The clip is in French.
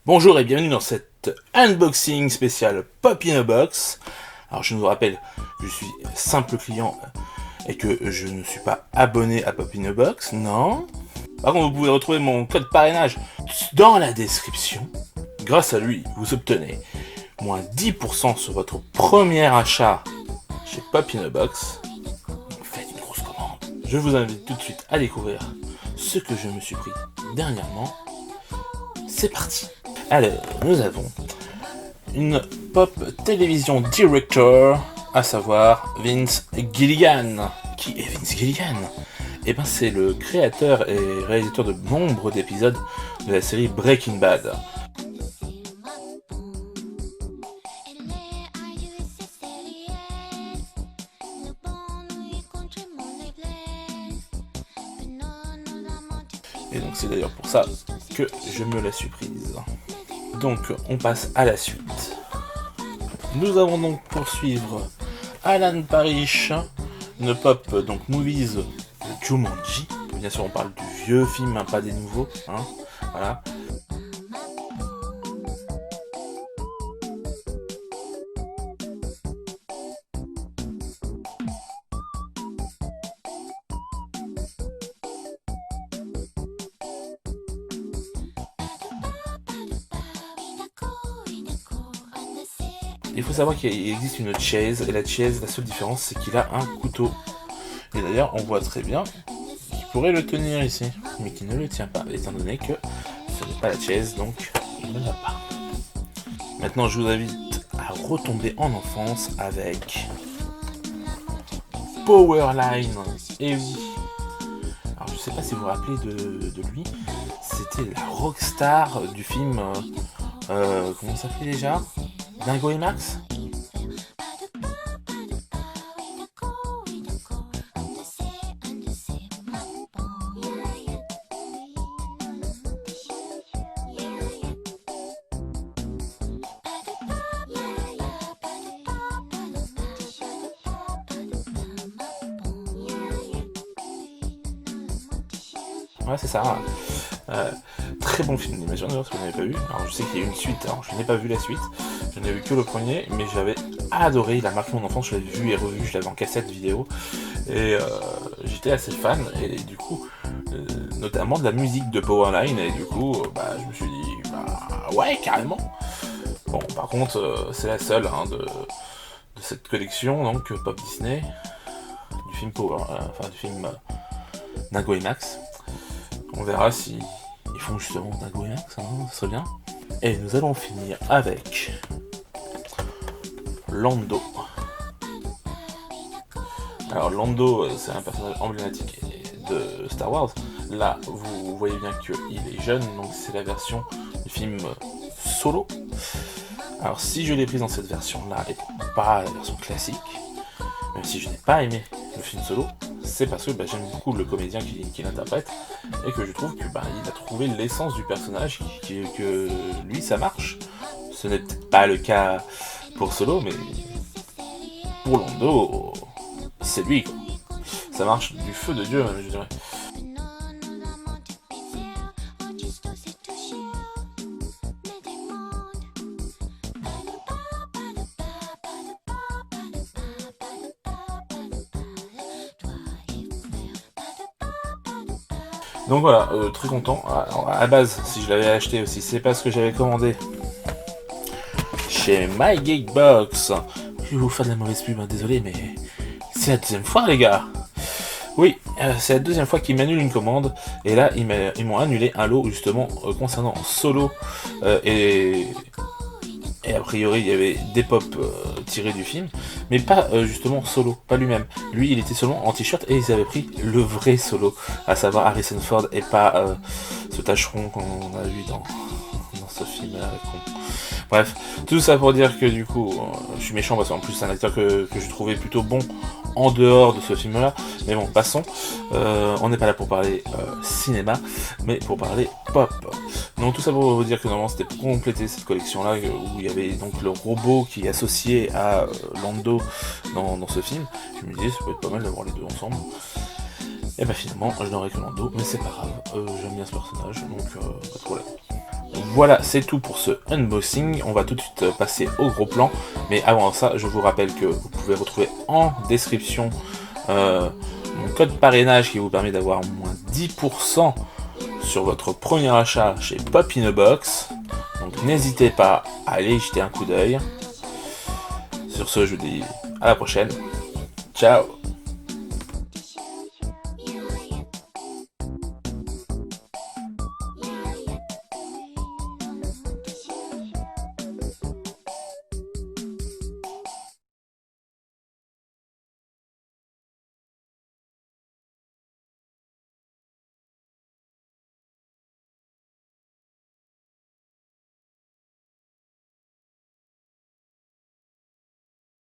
Bonjour et bienvenue dans cette unboxing spéciale Pop in a Box. Alors je vous rappelle, je suis simple client et que je ne suis pas abonné à Pop in a Box, non. Par contre, vous pouvez retrouver mon code parrainage dans la description. Grâce à lui, vous obtenez moins 10% sur votre premier achat chez Pop in a Box. Faites une grosse commande. Je vous invite tout de suite à découvrir ce que je me suis pris dernièrement. C'est parti. Alors, nous avons une Pop Television Director, à savoir Vince Gilligan. Qui est Vince Gilligan? Eh ben, c'est le créateur et réalisateur de nombre d'épisodes de la série Breaking Bad. Et donc c'est d'ailleurs pour ça que je me la suis prise. Donc on passe à la suite. Nous allons donc poursuivre Alan Parrish, une pop donc movies de Jumanji. Bien sûr on parle du vieux film, hein, pas des nouveaux. Hein, voilà. Il faut savoir qu'il existe une chaise, et la chaise, la seule différence, c'est qu'il a un couteau. Et d'ailleurs, on voit très bien qu'il pourrait le tenir ici, mais qu'il ne le tient pas, étant donné que ce n'est pas la chaise, donc il ne l'a pas. Maintenant, je vous invite à retomber en enfance avec Powerline. Et oui. Alors, je sais pas si vous vous rappelez de lui, c'était la rockstar du film, comment ça s'appelait déjà ? Dingo et Max. Ouais, c'est ça. Très bon film d'animation d'ailleurs, si vous n'avez pas vu. Alors je sais qu'il y a eu une suite, alors je n'ai pas vu la suite. Je n'ai vu que le premier, mais j'avais adoré. Il a marqué mon enfance, je l'avais vu et revu, je l'avais en cassette vidéo. Et j'étais assez fan, et du coup, notamment de la musique de Powerline, et du coup, je me suis dit, ouais, carrément. Bon, par contre, c'est la seule de cette collection, donc Pop Disney, du film du film Dingo et Max. On verra si ils font justement Dingo et Max, ce serait bien. Et nous allons finir avec Lando. Alors Lando, c'est un personnage emblématique de Star Wars. Là, vous voyez bien qu'il est jeune, donc c'est la version du film Solo. Alors si je l'ai prise dans cette version-là et pas la version classique, même si je n'ai pas aimé le film Solo, c'est parce que j'aime beaucoup le comédien qui l'interprète et que je trouve que il a trouvé l'essence du personnage, que lui ça marche. Ce n'est peut-être pas le cas pour Solo, mais pour Lando, c'est lui quoi. Ça marche du feu de Dieu, je dirais. Donc voilà, très content. Alors, à la base, si je l'avais acheté aussi, c'est parce que j'avais commandé chez MyGeekBox. Je vais vous faire de la mauvaise pub, désolé, mais c'est la deuxième fois, les gars. Oui, c'est la deuxième fois qu'ils m'annulent une commande. Et là, ils m'ont annulé un lot, justement, concernant Solo. Et a priori, il y avait des pop tirés du film, mais pas justement Solo, pas lui-même. Lui, il était seulement en t-shirt et ils avaient pris le vrai Solo, à savoir Harrison Ford et pas ce tâcheron qu'on a vu dans ce film-là. Bref, tout ça pour dire que du coup, je suis méchant parce qu'en plus c'est un acteur que je trouvais plutôt bon en dehors de ce film-là. Mais bon, passons. On n'est pas là pour parler cinéma, mais pour parler pop. Donc tout ça pour vous dire que normalement c'était pour compléter cette collection-là, où il y avait donc le robot qui est associé à Lando dans ce film. Je me disais, ça peut être pas mal d'avoir les deux ensemble. Et finalement, je n'aurais que Lando, mais c'est pas grave. J'aime bien ce personnage, donc pas de problème. Voilà, c'est tout pour ce unboxing. On va tout de suite passer au gros plan. Mais avant ça, je vous rappelle que vous pouvez retrouver en description mon code parrainage qui vous permet d'avoir moins 10% sur votre premier achat chez Pop in a Box. Donc n'hésitez pas à aller y jeter un coup d'œil. Sur ce, je vous dis à la prochaine. Ciao!